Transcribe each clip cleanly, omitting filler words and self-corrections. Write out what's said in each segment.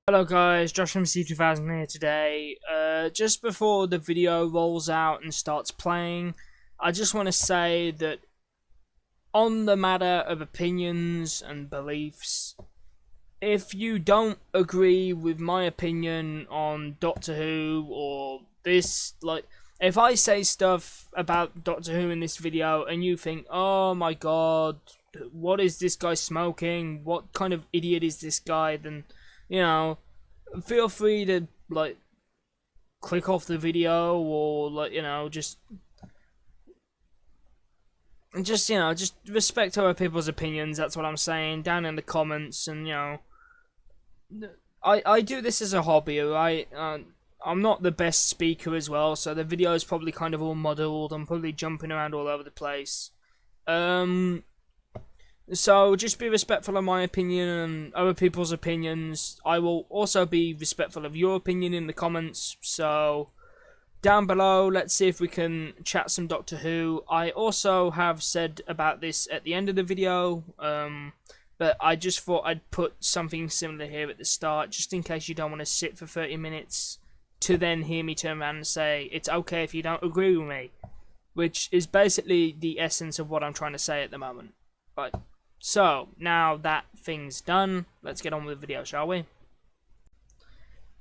Hello guys, Josh from C2000 here today. Just before the video rolls out and starts playing, I just want to say that on the matter of opinions and beliefs, if you don't agree with my opinion on Doctor Who or this, if I say stuff about Doctor Who in this video and you think, oh my god, what is this guy smoking? What kind of idiot is this guy? Then, feel free to, click off the video or, just respect other people's opinions. That's what I'm saying down in the comments. And, I do this as a hobby, right? I'm not the best speaker as well, so the video is probably kind of all muddled. I'm probably jumping around all over the place. So just be respectful of my opinion and other people's opinions. I will also be respectful of your opinion in the comments. So down below, let's see if we can chat some Doctor Who. I also have said about this at the end of the video, but I just thought I'd put something similar here at the start, just in case you don't want to sit for 30 minutes to then hear me turn around and say, it's okay if you don't agree with me. Which is basically the essence of what I'm trying to say at the moment. Right. So, now that thing's done, let's get on with the video, shall we?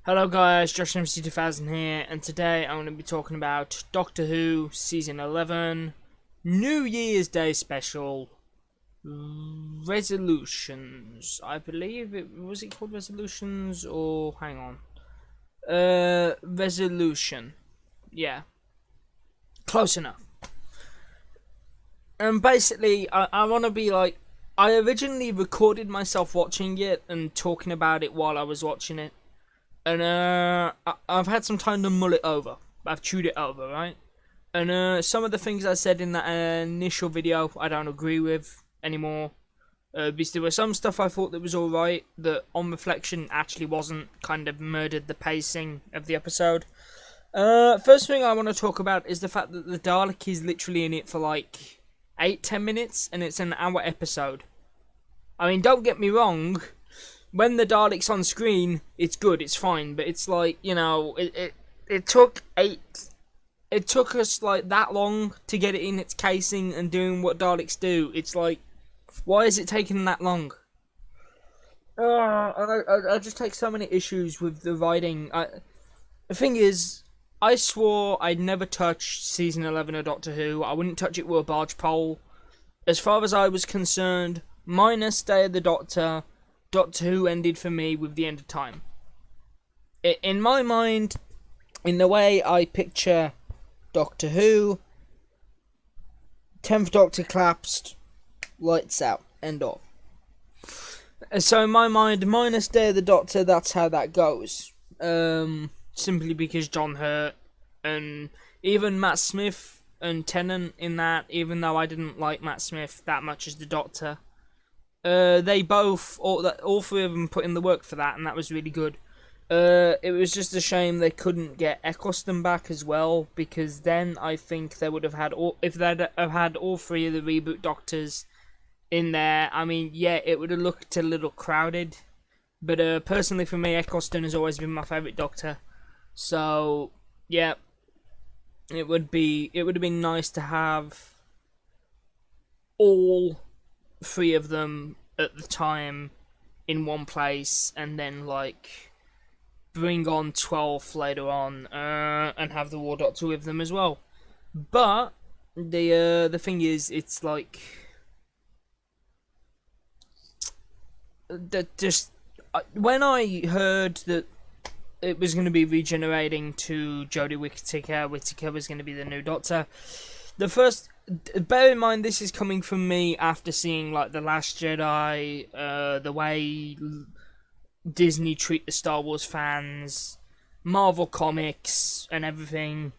Hello guys, Josh from MC2000 here, and today I'm going to be talking about Doctor Who Season 11, New Year's Day Special, Resolutions. I believe was it called Resolutions, or hang on. Resolution. Yeah. Close enough. And basically, I want to be like, I originally recorded myself watching it and talking about it while I was watching it. And I've had some time to mull it over. I've chewed it over, right? And some of the things I said in that initial video, I don't agree with anymore. Because there was some stuff I thought that was alright, that on reflection actually wasn't, kind of murdered the pacing of the episode. First thing I want to talk about is the fact that the Dalek is literally in it for like 8-10 minutes, and it's an hour episode. I mean, don't get me wrong, when the Dalek's on screen, it's good, it's fine, but it's like, it took us like that long to get it in its casing and doing what Daleks do. It's like, why is it taking that long? I just take so many issues with the writing. The thing is, I swore I'd never touch Season 11 of Doctor Who. I wouldn't touch it with a barge pole. As far as I was concerned, minus Day of the Doctor, Doctor Who ended for me with the end of time. In my mind, in the way I picture Doctor Who, 10th Doctor collapsed, lights out, end of. So in my mind, minus Day of the Doctor, that's how that goes. Simply because John Hurt and even Matt Smith and Tennant in that, even though I didn't like Matt Smith that much as the Doctor, they both, all three of them put in the work for that, and that was really good. It was just a shame they couldn't get Eccleston back as well, because then I think they would have had, if they'd have had all three of the reboot Doctors in there, I mean, yeah, it would have looked a little crowded, but personally for me, Eccleston has always been my favourite Doctor. So, yeah, it would have been nice to have all three of them at the time in one place, and then bring on 12 later on, and have the War Doctor with them as well. But the thing is, it's like that. Just when I heard that it was going to be regenerating to Jodie Whittaker was going to be the new Doctor. Bear in mind, this is coming from me after seeing The Last Jedi, the way Disney treat the Star Wars fans, Marvel Comics, and everything.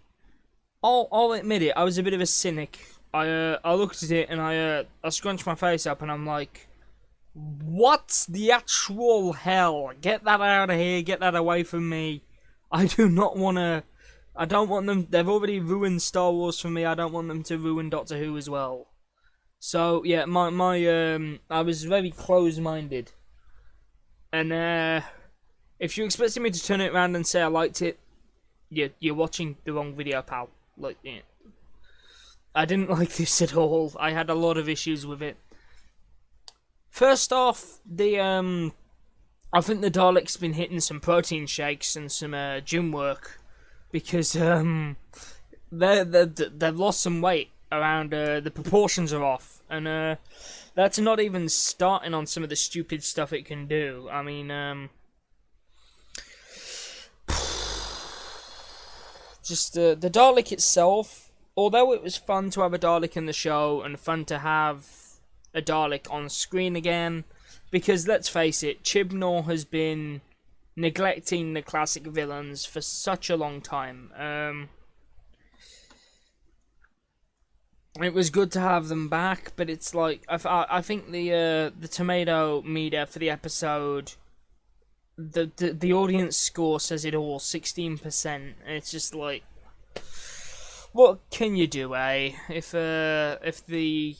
I'll admit it, I was a bit of a cynic. I looked at it and I scrunched my face up and I'm like, what the actual hell? Get that out of here, get that away from me. I don't want them, they've already ruined Star Wars for me, I don't want them to ruin Doctor Who as well. So, yeah, I was very close-minded. And If you expected me to turn it around and say I liked it, you're watching the wrong video, pal. Like, yeah. I didn't like this at all. I had a lot of issues with it. First off, I think the Daleks been hitting some protein shakes and some gym work because they've lost some weight around. The proportions are off, and that's not even starting on some of the stupid stuff it can do. I mean, just the Dalek itself. Although it was fun to have a Dalek in the show and fun to have a Dalek on screen again, because let's face it, Chibnall has been neglecting the classic villains for such a long time. It was good to have them back, but it's like I think the tomato meter for the episode, the audience score says it all, 16%. And it's just like, what can you do, eh? If the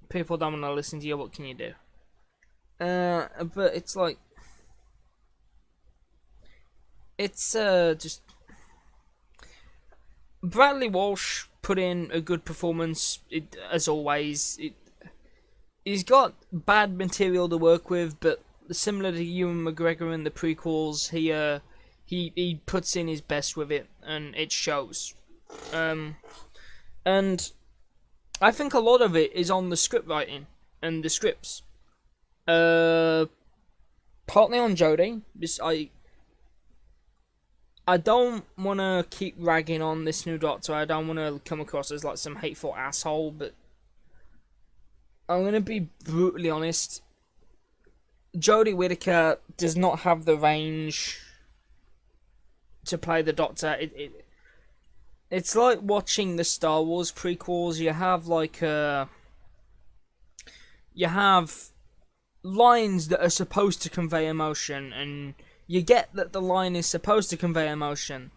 people don't want to listen to you, what can you do? But it's like, it's just Bradley Walsh put in a good performance, as always. He's got bad material to work with, but similar to Ewan McGregor in the prequels, he puts in his best with it, and it shows. And I think a lot of it is on the script writing and the scripts. Partly on Jodie. I don't want to keep ragging on this new Doctor. I don't want to come across as like some hateful asshole, but I'm going to be brutally honest. Jodie Whittaker does not have the range to play the Doctor. It's like watching the Star Wars prequels. You have lines that are supposed to convey emotion, and you get that the line is supposed to convey emotion.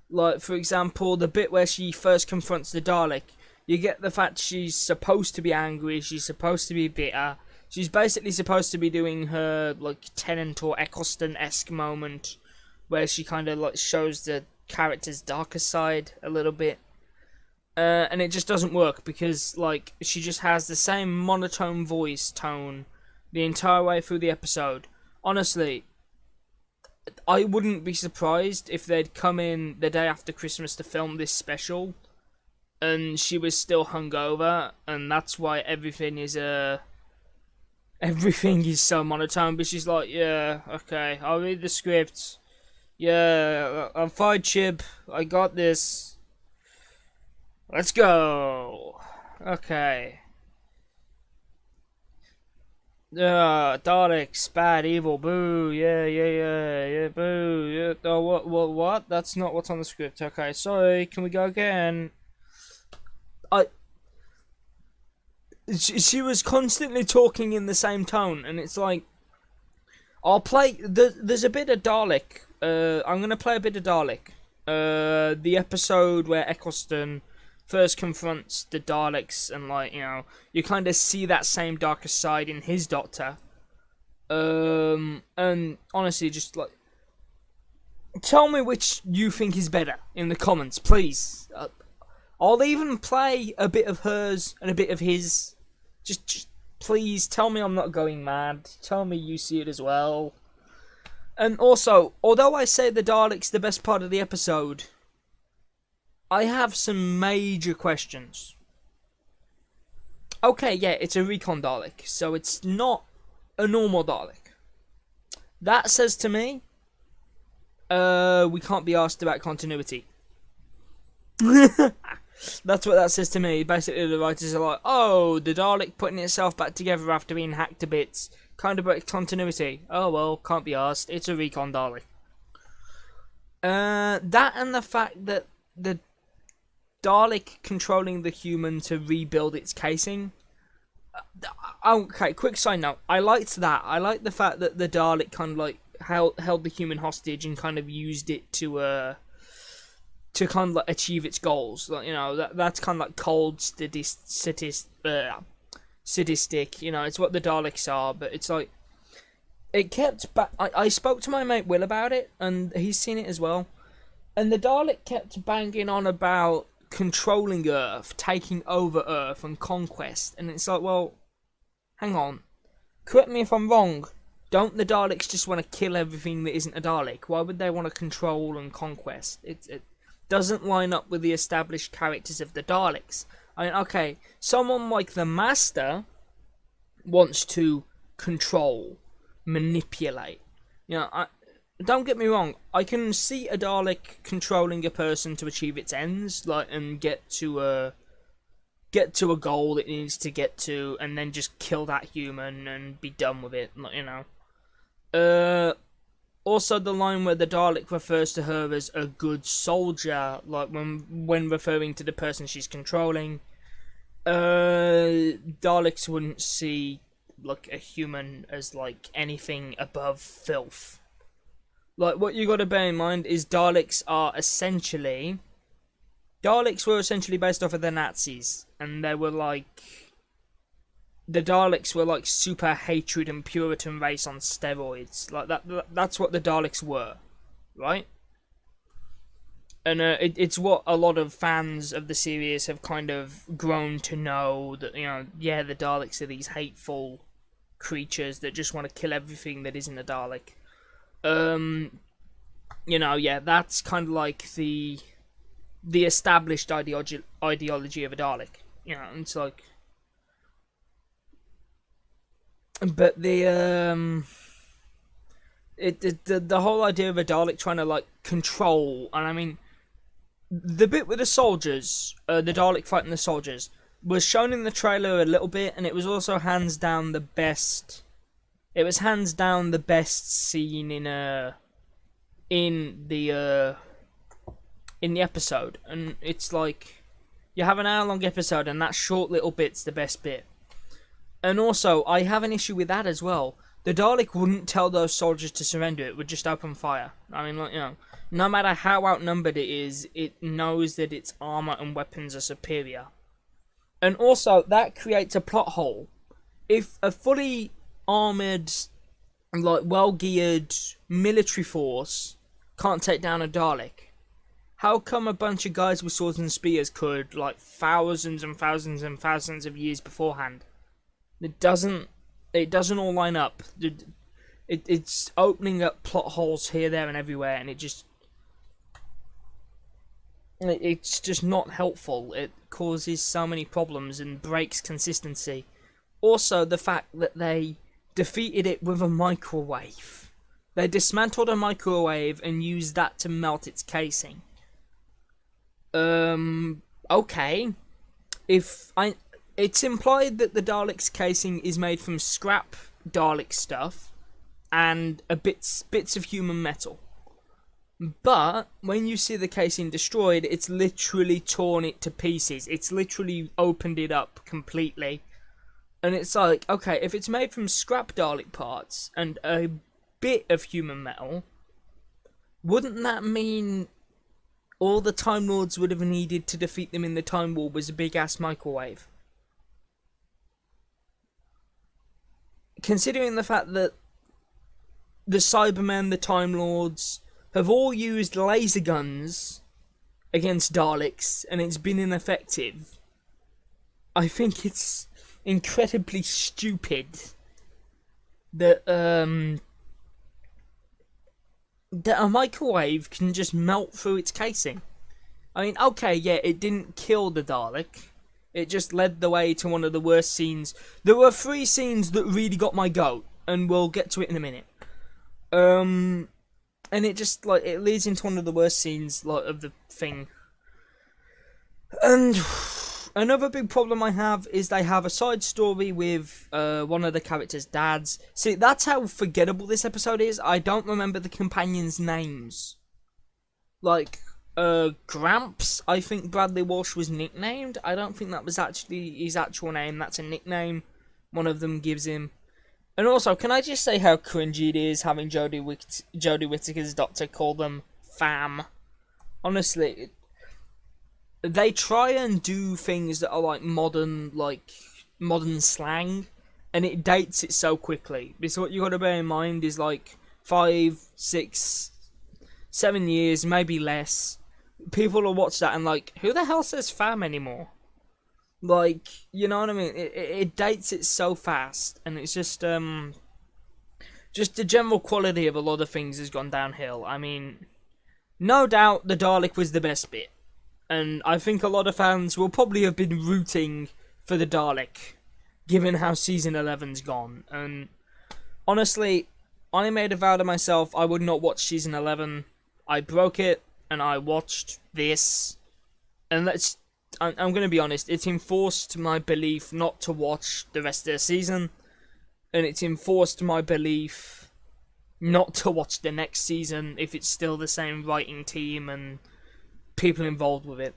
Like, for example, the bit where she first confronts the Dalek. You get the fact she's supposed to be angry, she's supposed to be bitter. She's basically supposed to be doing her, like, Tennant or Eccleston-esque moment, where she kind of, like, shows the character's darker side a little bit. And it just doesn't work, because, like, she just has the same monotone voice tone the entire way through the episode. Honestly, I wouldn't be surprised if they'd come in the day after Christmas to film this special, and she was still hungover, and that's why everything is so monotone. But she's like, yeah, okay, I'll read the script. Yeah, I'm fine, Chib. I got this. Let's go. Okay. Daleks, bad, evil, boo, yeah, boo, yeah, oh, what? That's not what's on the script. Okay, sorry, can we go again? She was constantly talking in the same tone, and it's like, I'll play, there's a bit of Dalek, I'm gonna play a bit of Dalek, the episode where Eccleston first confronts the Daleks, and, like, you know, you kind of see that same darker side in his Doctor. And honestly, just, like, tell me which you think is better in the comments, please. I'll even play a bit of hers and a bit of his. Just please tell me I'm not going mad. Tell me you see it as well. And also, although I say the Dalek's the best part of the episode, I have some major questions. Okay, yeah, it's a recon Dalek, so it's not a normal Dalek. That says to me, we can't be asked about continuity. That's what that says to me. Basically, the writers are like, oh, the Dalek putting itself back together after being hacked to bits. Kind of breaks continuity. Oh, well, can't be asked. It's a recon Dalek. That and the fact that the Dalek controlling the human to rebuild its casing. Okay, quick side note. I liked that. I liked the fact that the Dalek kind of like held the human hostage and kind of used it to kind of like achieve its goals. Like, you know, that's kind of like cold, sadistic. You know, it's what the Daleks are. But it's like, it kept back. I spoke to my mate Will about it, and he's seen it as well. And the Dalek kept banging on about controlling Earth, taking over Earth, and conquest. And it's like, well, hang on. Correct me if I'm wrong. Don't the Daleks just want to kill everything that isn't a Dalek? Why would they want to control and conquest? It doesn't line up with the established characters of the Daleks. I mean, okay, someone like the Master wants to control, manipulate. You know, don't get me wrong. I can see a Dalek controlling a person to achieve its ends, like, and get to a goal it needs to get to, and then just kill that human and be done with it. You know. Also the line where the Dalek refers to her as a good soldier, like when referring to the person she's controlling. Daleks wouldn't see like a human as like anything above filth. Like, what you gotta bear in mind is Daleks were essentially based off of the Nazis, and they were like, the Daleks were like super hatred and Puritan race on steroids. Like that's what the Daleks were, right? And it's what a lot of fans of the series have kind of grown to know, that, you know, yeah, the Daleks are these hateful creatures that just want to kill everything that isn't a Dalek. You know, yeah, that's kind of like the established ideology of a Dalek. You know, it's like, but the whole idea of a Dalek trying to like control, and I mean, the bit with the soldiers, the Dalek fighting the soldiers, was shown in the trailer a little bit, and it was also hands down the best. It was hands down the best scene in the episode, and it's like, you have an hour-long episode, and that short little bit's the best bit. And also, I have an issue with that as well. The Dalek wouldn't tell those soldiers to surrender; it would just open fire. I mean, like, you know, no matter how outnumbered it is, it knows that its armor and weapons are superior. And also, that creates a plot hole. If a fully armored, like, well-geared military force can't take down a Dalek, how come a bunch of guys with swords and spears could, like, thousands and thousands and thousands of years beforehand? It doesn't all line up. It's opening up plot holes here, there, and everywhere, and it's just not helpful. It causes so many problems and breaks consistency. Also, the fact that they defeated it with a microwave. They dismantled a microwave and used that to melt its casing. Okay. It's implied that the Dalek's casing is made from scrap Dalek stuff and bits of human metal. But when you see the casing destroyed, it's literally torn it to pieces. It's literally opened it up completely. And it's like, okay, if it's made from scrap Dalek parts and a bit of human metal, wouldn't that mean all the Time Lords would have needed to defeat them in the Time War was a big-ass microwave? Considering the fact that the Cybermen, the Time Lords, have all used laser guns against Daleks, and it's been ineffective, I think it's incredibly stupid that that a microwave can just melt through its casing. I mean, okay, yeah, it didn't kill the Dalek. It just led the way to one of the worst scenes. There were 3 scenes that really got my goat, and we'll get to it in a minute. And it just, like, it leads into one of the worst scenes, like, of the thing. And another big problem I have is they have a side story with one of the characters' dads. See, that's how forgettable this episode is. I don't remember the companions' names. Like, Gramps, I think Bradley Walsh was nicknamed. I don't think that was actually his actual name. That's a nickname one of them gives him. And also, can I just say how cringy it is having Jodie Whittaker's Doctor call them fam? Honestly, they try and do things that are like modern slang, and it dates it so quickly. Because what you got to bear in mind is like 5, 6, 7 years, maybe less. People will watch that and like, who the hell says fam anymore? Like, you know what I mean? It dates it so fast, and it's just the general quality of a lot of things has gone downhill. I mean, no doubt the Dalek was the best bit, and I think a lot of fans will probably have been rooting for the Dalek, given how season 11's gone. And honestly, I made a vow to myself I would not watch season 11. I broke it, and I watched this, and I'm going to be honest, it's enforced my belief not to watch the rest of the season, and it's enforced my belief not to watch the next season if it's still the same writing team and people involved with it,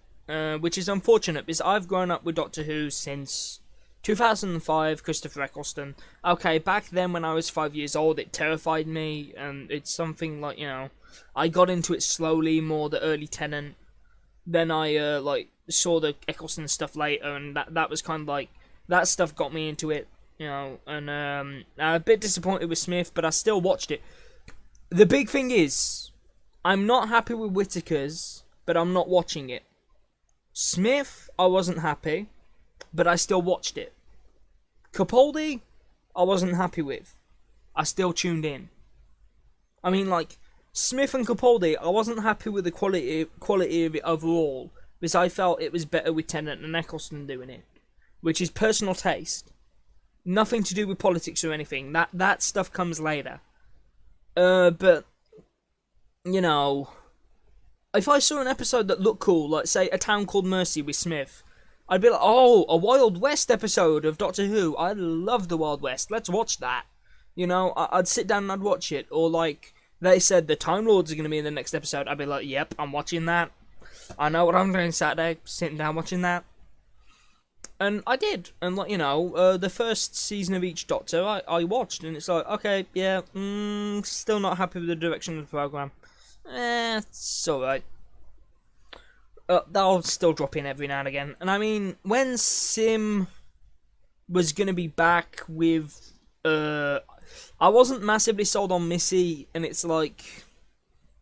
which is unfortunate because I've grown up with Doctor Who since 2005, Christopher Eccleston. Okay, back then when I was 5 years old, it terrified me, and it's something like, you know, I got into it slowly, more the early Tennant. Then I saw the Eccleston stuff later, and that was kind of like, that stuff got me into it, you know. And I'm a bit disappointed with Smith, but I still watched it. The big thing is, I'm not happy with Whittaker's, but I'm not watching it. Smith, I wasn't happy, but I still watched it. Capaldi, I wasn't happy with. I still tuned in. I mean, like, Smith and Capaldi, I wasn't happy with the quality of it overall, because I felt it was better with Tennant and Eccleston doing it, which is personal taste. Nothing to do with politics or anything. That stuff comes later. But, you know, if I saw an episode that looked cool, like, say, A Town Called Mercy with Smith, I'd be like, oh, a Wild West episode of Doctor Who. I love the Wild West. Let's watch that. You know, I'd sit down and I'd watch it. Or, like, they said the Time Lords are going to be in the next episode. I'd be like, yep, I'm watching that. I know what I'm doing Saturday, sitting down watching that. And I did. And, like, you know, the first season of each Doctor I watched. And it's like, okay, yeah, still not happy with the direction of the programme. It's alright. That'll still drop in every now and again. And I mean, when Sim was going to be back with... I wasn't massively sold on Missy, and it's like...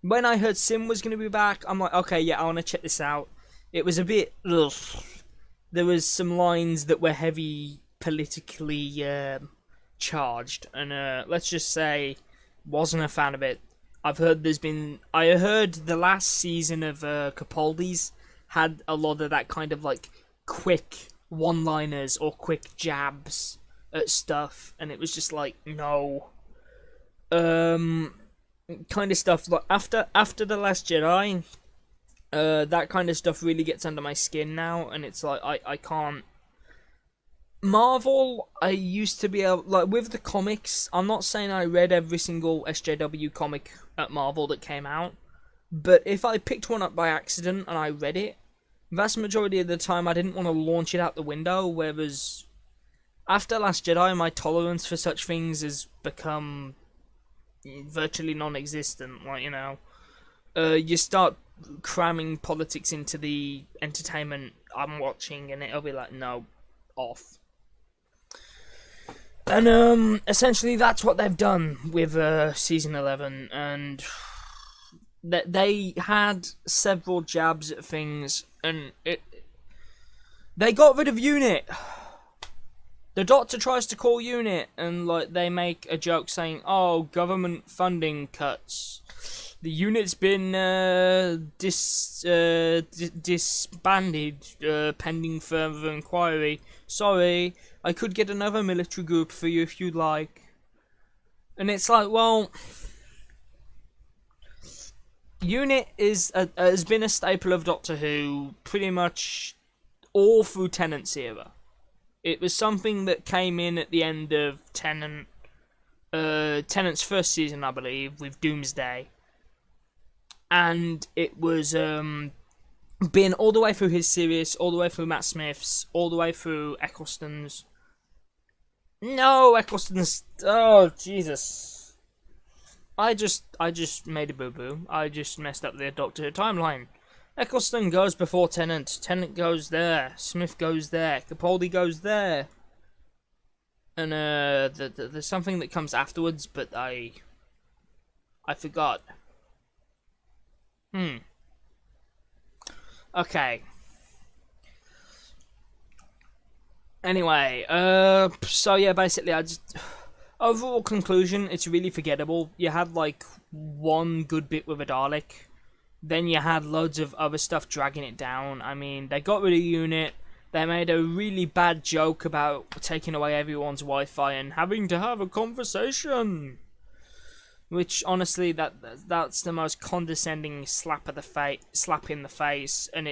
When I heard Sim was going to be back, I'm like, okay, yeah, I want to check this out. It was a bit... Ugh. There was some lines that were heavy politically charged, and let's just say, wasn't a fan of it. I heard the last season of Capaldi's had a lot of that kind of like quick one-liners or quick jabs at stuff, and it was just like, no. Kind of stuff like after The Last Jedi, that kind of stuff really gets under my skin now, and it's like I can't. Marvel, I used to be able, like, with the comics, I'm not saying I read every single SJW comic at Marvel that came out, but if I picked one up by accident and I read it, vast majority of the time I didn't want to launch it out the window, whereas after Last Jedi, my tolerance for such things has become virtually non-existent. Like, you know, you start cramming politics into the entertainment I'm watching, and it'll be like, no, off. And essentially that's what they've done with season 11, and they had several jabs at things, and they got rid of UNIT. The Doctor tries to call UNIT, and like they make a joke saying, "Oh, government funding cuts. The unit's been disbanded pending further inquiry. Sorry, I could get another military group for you if you'd like." And it's like, well, UNIT has been a staple of Doctor Who pretty much all through Tennant's era. It was something that came in at the end of Tennant's first season, I believe, with Doomsday. And it was been all the way through his series, all the way through Matt Smith's, all the way through Eccleston's. No, Eccleston's. Oh, Jesus. I just made a boo-boo. I just messed up the Doctor Who timeline. Eccleston goes before Tennant. Tennant goes there. Smith goes there. Capaldi goes there. And there's something that comes afterwards, but I forgot. Okay. Anyway, so yeah, basically, I just overall conclusion, it's really forgettable. You had like one good bit with a Dalek, then you had loads of other stuff dragging it down. I mean, they got rid of Unit. They made a really bad joke about taking away everyone's Wi-Fi and having to have a conversation. Which honestly, that's the most condescending slap in the face, and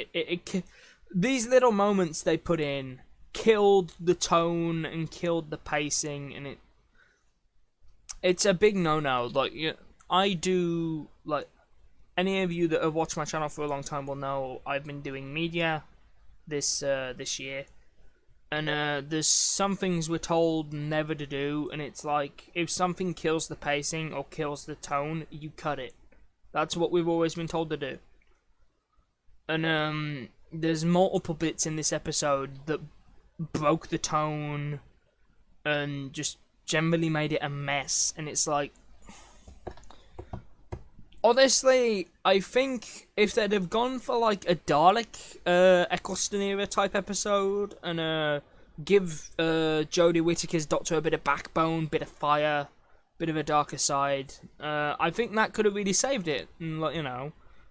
these little moments they put in killed the tone and killed the pacing, and it's a big no-no. Like, I do, like, any of you that have watched my channel for a long time will know I've been doing media this year, and there's some things we're told never to do, and it's like, if something kills the pacing or kills the tone, you cut it. That's what we've always been told to do. And there's multiple bits in this episode that broke the tone and just generally made it a mess, and it's like, honestly, I think if they'd have gone for like a Dalek Eccleston era type episode and give Jodie Whittaker's Doctor a bit of backbone, bit of fire, bit of a darker side, I think that could have really saved it, and, like,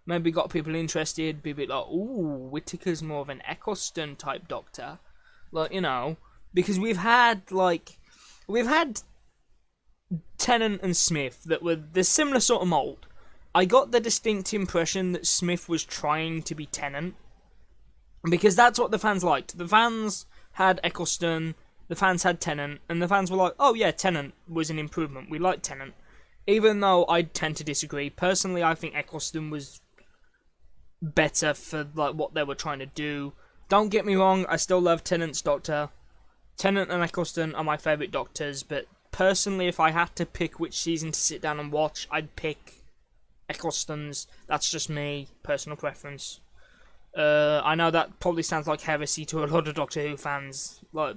maybe got people interested, be a bit like, ooh, Whittaker's more of an Eccleston type Doctor. Like, because we've had Tennant and Smith that were the similar sort of mold. I got the distinct impression that Smith was trying to be Tennant, because that's what the fans liked. The fans had Eccleston, the fans had Tennant, and the fans were like, oh yeah, Tennant was an improvement, we like Tennant. Even though I tend to disagree. Personally, I think Eccleston was better for like what they were trying to do. Don't get me wrong, I still love Tennant's Doctor. Tennant and Eccleston are my favourite Doctors, but personally, if I had to pick which season to sit down and watch, I'd pick Eccleston's. That's just me, personal preference. I know that probably sounds like heresy to a lot of Doctor Who fans, but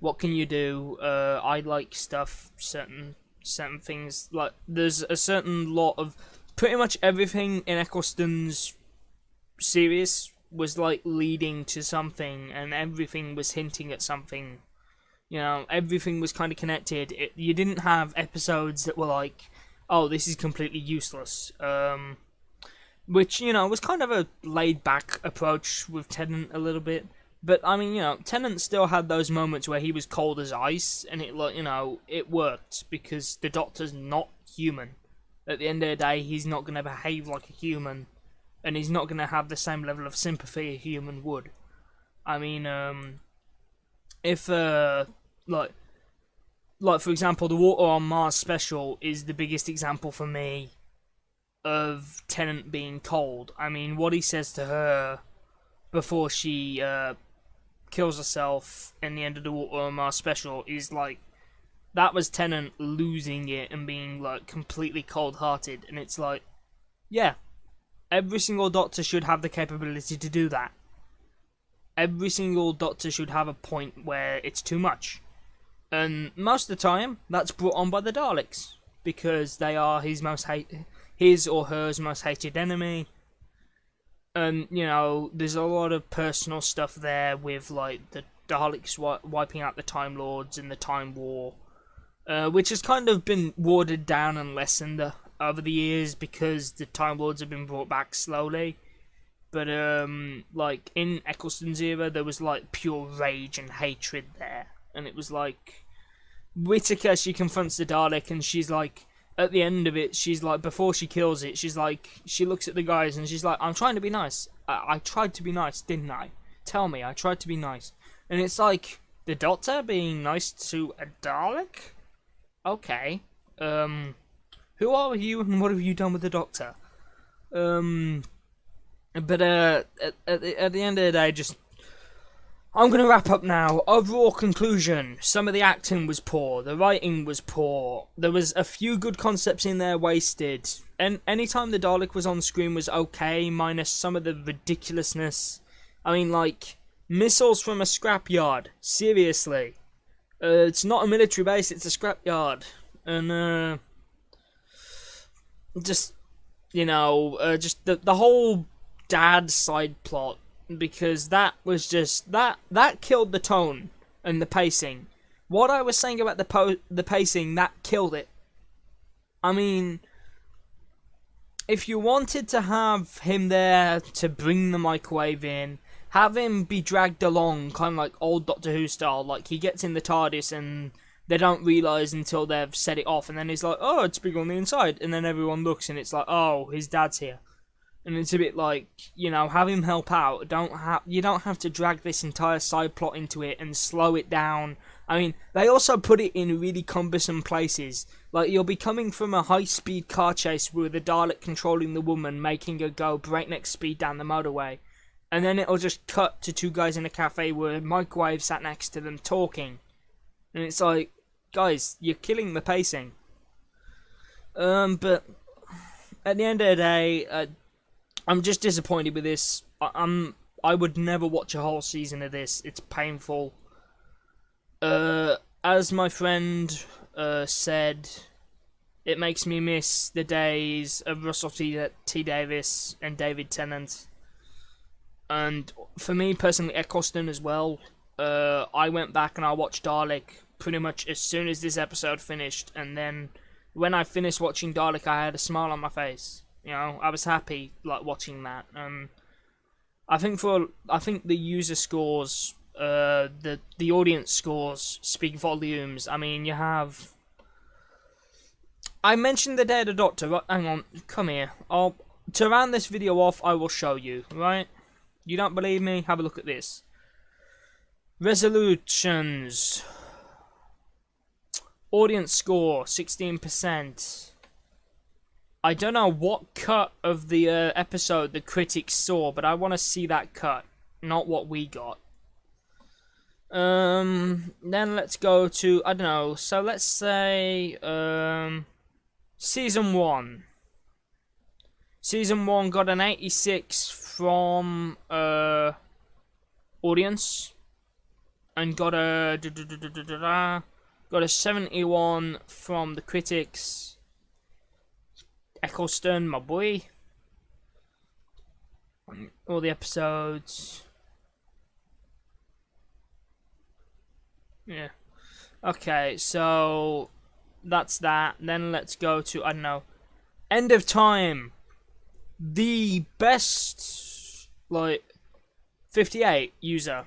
what can you do? I like stuff, certain things. Like, there's a certain lot of pretty much everything in Eccleston's series was like leading to something, and everything was hinting at something. Everything was kind of connected. You didn't have episodes that were like, oh, this is completely useless. Which, was kind of a laid-back approach with Tennant a little bit. But, I mean, Tennant still had those moments where he was cold as ice, and it worked, because the Doctor's not human. At the end of the day, he's not going to behave like a human, and he's not going to have the same level of sympathy a human would. I mean, if, like, for example, the Water on Mars special is the biggest example for me of Tennant being cold. I mean, what he says to her before she kills herself in the end of the Water on Mars special is like, that was Tennant losing it and being like completely cold-hearted, and it's like, yeah, every single Doctor should have the capability to do that. Every single Doctor should have a point where it's too much. And most of the time, that's brought on by the Daleks, because they are his or her most hated enemy. And, there's a lot of personal stuff there with, like, the Daleks wiping out the Time Lords and the Time War, which has kind of been watered down and lessened over the years, because the Time Lords have been brought back slowly. But, like, in Eccleston's era, there was, like, pure rage and hatred there. And it was like, Whittaker, she confronts the Dalek, and she's like, at the end of it, she's like, before she kills it, she's like, she looks at the guys, and she's like, I'm trying to be nice. I tried to be nice, didn't I? Tell me, I tried to be nice. And it's like, the Doctor being nice to a Dalek? Okay. Who are you, and what have you done with the Doctor? But, at the end of the day, I'm going to wrap up now. Overall conclusion, some of the acting was poor, the writing was poor, there was a few good concepts in there wasted, and anytime the Dalek was on screen was okay, minus some of the ridiculousness. I mean, like, missiles from a scrapyard, seriously. It's not a military base, it's a scrapyard. And, just, just the whole dad side plot, because that was just, that killed the tone and the pacing. What I was saying about the pacing, that killed it. I mean, if you wanted to have him there to bring the microwave in, have him be dragged along, kind of like old Doctor Who style, like he gets in the TARDIS and they don't realise until they've set it off, and then he's like, oh, it's big on the inside, and then everyone looks and it's like, oh, his dad's here. And it's a bit like, have him help out. You don't have to drag this entire side plot into it and slow it down. I mean, they also put it in really cumbersome places. Like, you'll be coming from a high-speed car chase with a Dalek controlling the woman, making her go breakneck speed down the motorway. And then it'll just cut to two guys in a cafe with a microwave sat next to them talking. And it's like, guys, you're killing the pacing. But at the end of the day, I'm just disappointed with this. I would never watch a whole season of this. It's painful. As my friend said, it makes me miss the days of Russell T Davies and David Tennant. And for me personally, Eccleston as well. I went back and I watched Dalek pretty much as soon as this episode finished, and then when I finished watching Dalek, I had a smile on my face. I was happy like watching that. I think the user scores, the audience scores speak volumes. I mean, you have. I mentioned the Day of the Doctor. Right? Hang on, come here. To round this video off, I will show you. Right? You don't believe me? Have a look at this. Resolutions. Audience score 16%. I don't know what cut of the episode the critics saw, but I want to see that cut, not what we got. Then let's go to, I don't know, so let's say Season 1. Season 1 got an 86 from audience, and got a 71 from the critics. Eccleston, my boy. All the episodes. Yeah. Okay, so that's that. Then let's go to, I don't know, End of Time. The best, 58 user.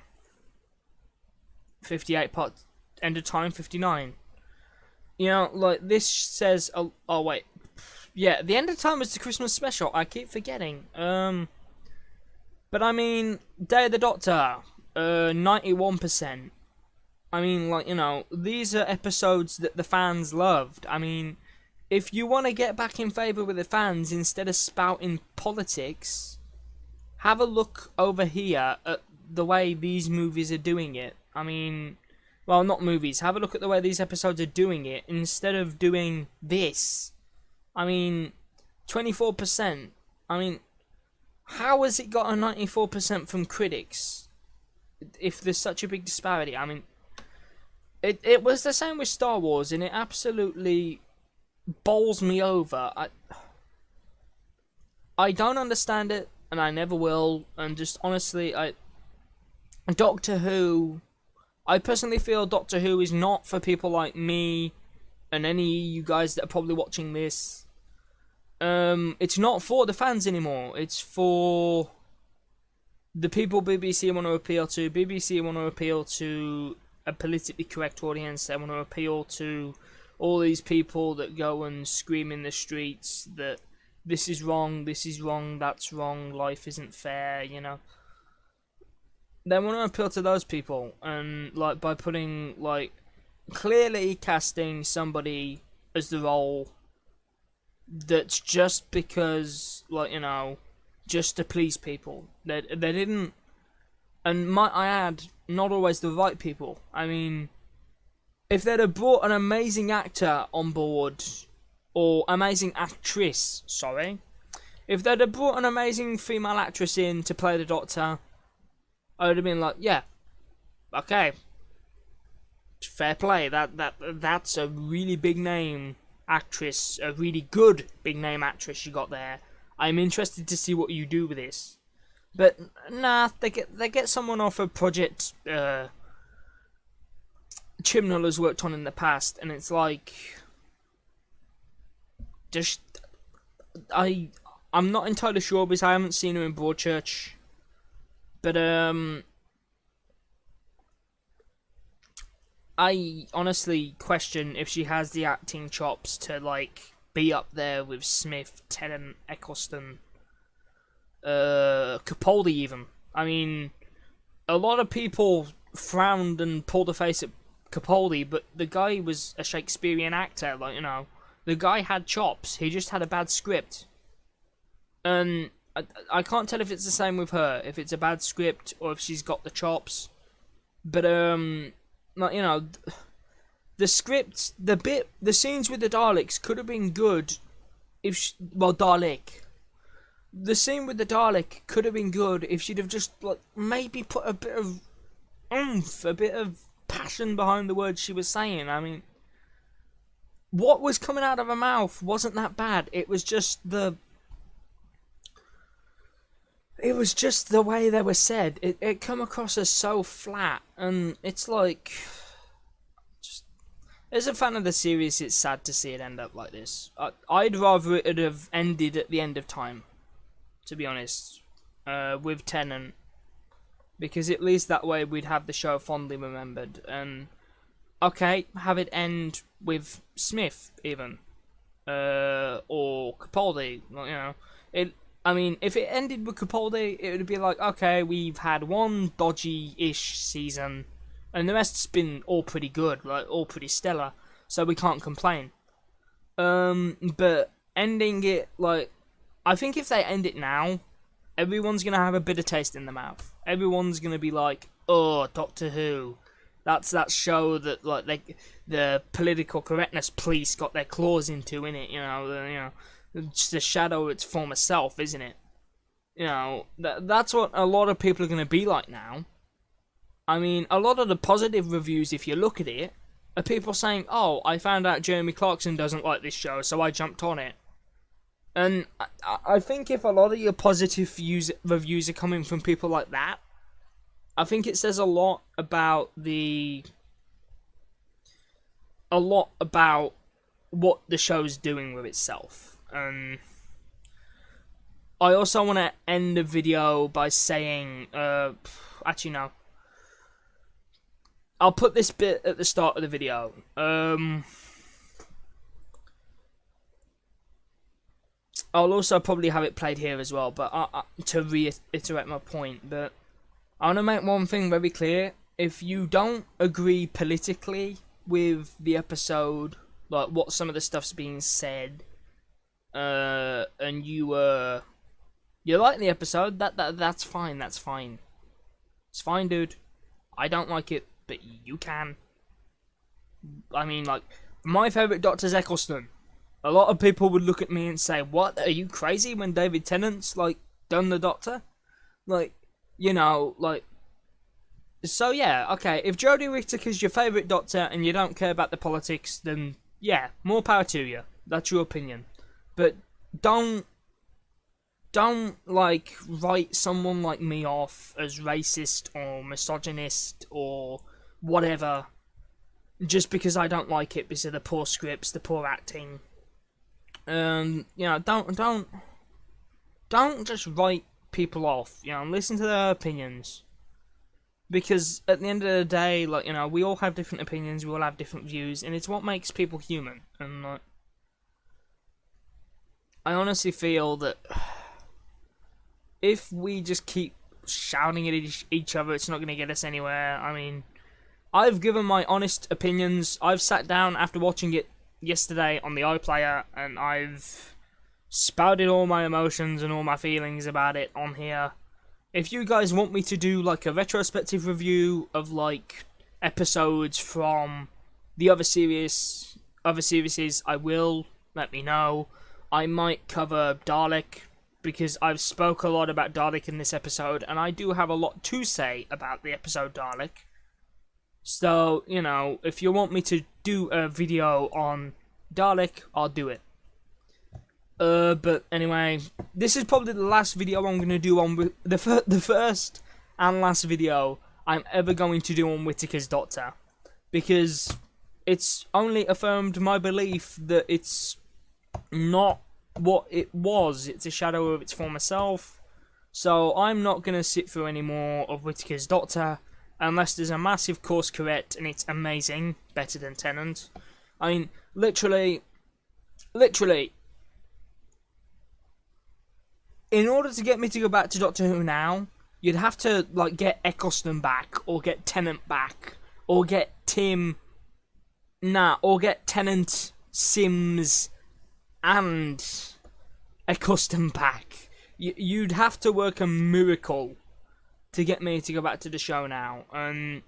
58 part. End of Time, 59. This says, oh wait. Yeah, the End of Time was the Christmas special. I keep forgetting. But I mean, Day of the Doctor, 91%. I mean, these are episodes that the fans loved. I mean, if you want to get back in favour with the fans instead of spouting politics, have a look over here at the way these movies are doing it. I mean, well, not movies. Have a look at the way these episodes are doing it instead of doing this. I mean, 24%. I mean, how has it got a 94% from critics if there's such a big disparity? I mean, it was the same with Star Wars, and it absolutely bowls me over. I don't understand it, and I never will, and just honestly, Doctor Who, I personally feel Doctor Who is not for people like me and any of you guys that are probably watching this. It's not for the fans anymore. It's for the people BBC want to appeal to. BBC want to appeal to a politically correct audience. They want to appeal to all these people that go and scream in the streets that this is wrong, that's wrong, life isn't fair, They want to appeal to those people, and by putting clearly casting somebody as the role that's just because just to please people. They didn't, and might I add, not always the right people. I mean, if they'd have brought an amazing actor on board, or amazing actress, sorry, if they'd have brought an amazing female actress in to play the Doctor, I would have been like, yeah, okay, fair play. That's a really big name actress, a really good big name actress you got there. I'm interested to see what you do with this. But nah, they get someone off a project Chibnall has worked on in the past, and it's like, just I'm not entirely sure because I haven't seen her in Broadchurch, but I honestly question if she has the acting chops to like be up there with Smith, Tennant, Eccleston, Capaldi even. I mean, a lot of people frowned and pulled a face at Capaldi, but the guy was a Shakespearean actor, like, you know. The guy had chops, he just had a bad script. And I can't tell if it's the same with her, if it's a bad script or if she's got the chops. But, like, you know, the script, the scenes with the Daleks could have been good if, Dalek. The scene with the Dalek could have been good if she'd have just, like, maybe put a bit of oomph, a bit of passion behind the words she was saying. I mean, what was coming out of her mouth wasn't that bad. It was just the way they were said. It come across as so flat, and it's like, just as a fan of the series, it's sad to see it end up like this. I'd rather it have ended at the end of time, to be honest, with Tennant, because at least that way we'd have the show fondly remembered. And okay, have it end with Smith even, or Capaldi. You know, I mean, if it ended with Capaldi, it would be like, okay, we've had one dodgy-ish season, and the rest's been all pretty good, like all pretty stellar, so we can't complain. But ending it like, I think if they end it now, everyone's gonna have a bitter taste in their mouth. Everyone's gonna be like, oh, Doctor Who. That's that show that like the political correctness police got their claws into, innit? You know, just a shadow of its former self, isn't it? You know, that's what a lot of people are gonna be like now. I mean, a lot of the positive reviews, if you look at it, are people saying, oh, I found out Jeremy Clarkson doesn't like this show, so I jumped on it. And I think if a lot of your positive reviews are coming from people like that, I think it says a lot about what the show's doing with itself. I also want to end the video by saying, actually no, I'll put this bit at the start of the video. I'll also probably have it played here as well, but to reiterate my point. But I want to make one thing very clear. If you don't agree politically with the episode, like what some of the stuff's being said, and you like the episode, that's fine. That's fine. It's fine, dude. I don't like it, but you can. I mean, like, my favourite Doctor's Eccleston. A lot of people would look at me and say, what, are you crazy when David Tennant's, like, done the Doctor? Like, you know, like, so yeah, okay, if Jodie Whittaker's your favourite Doctor and you don't care about the politics, then yeah, more power to you. That's your opinion. But don't, like, write someone like me off as racist or misogynist or whatever just because I don't like it because of the poor scripts, the poor acting. You know, don't just write people off. You know, listen to their opinions, because at the end of the day, like, you know, we all have different opinions, we all have different views, and it's what makes people human. And like, I honestly feel that if we just keep shouting at each other, it's not going to get us anywhere. I mean, I've given my honest opinions. I've sat down after watching it yesterday on the iPlayer, and I've spouted all my emotions and all my feelings about it on here. If you guys want me to do like a retrospective review of like episodes from the other series, I will. Let me know. I might cover Dalek, because I've spoke a lot about Dalek in this episode, and I do have a lot to say about the episode Dalek. So, you know, if you want me to do a video on Dalek, I'll do it. But anyway, this is probably the last video I'm going to do on the first and last video I'm ever going to do on Whittaker's Doctor. Because it's only affirmed my belief that it's not what it was. It's a shadow of its former self. So I'm not going to sit through any more of Whittaker's Doctor unless there's a massive course correct and it's amazing, better than Tennant. I mean, literally, in order to get me to go back to Doctor Who now, you'd have to like get Eccleston back, or get Tennant back, or get Tennant, Sims, and Eccleston back. You'd have to work a miracle to get me to go back to the show now, and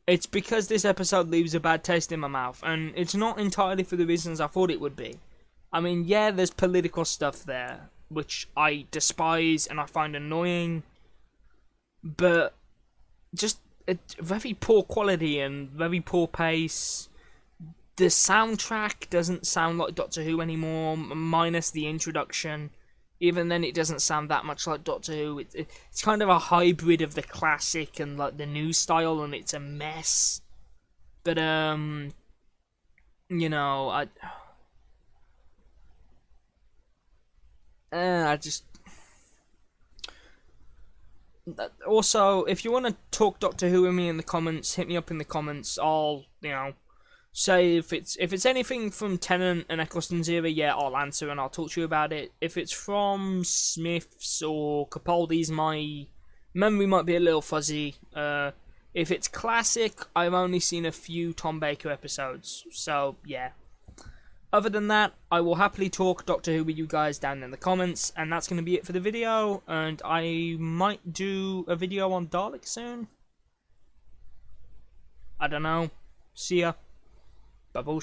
it's because this episode leaves a bad taste in my mouth, and it's not entirely for the reasons I thought it would be. I mean, yeah, there's political stuff there, which I despise and I find annoying, but just very poor quality and very poor pace. The soundtrack doesn't sound like Doctor Who anymore, minus the introduction. Even then, it doesn't sound that much like Doctor Who. It's kind of a hybrid of the classic and like the new style, and it's a mess. But you know, I just. Also, if you want to talk Doctor Who with me in the comments, hit me up in the comments. I'll, you know, say if it's anything from Tennant and Eccleston's era, yeah, I'll answer and I'll talk to you about it. If it's from Smith's or Capaldi's, my memory might be a little fuzzy. If it's classic, I've only seen a few Tom Baker episodes, so yeah. Other than that, I will happily talk Doctor Who with you guys down in the comments, and that's going to be it for the video, and I might do a video on Dalek soon. I don't know. See ya. Bye-bye.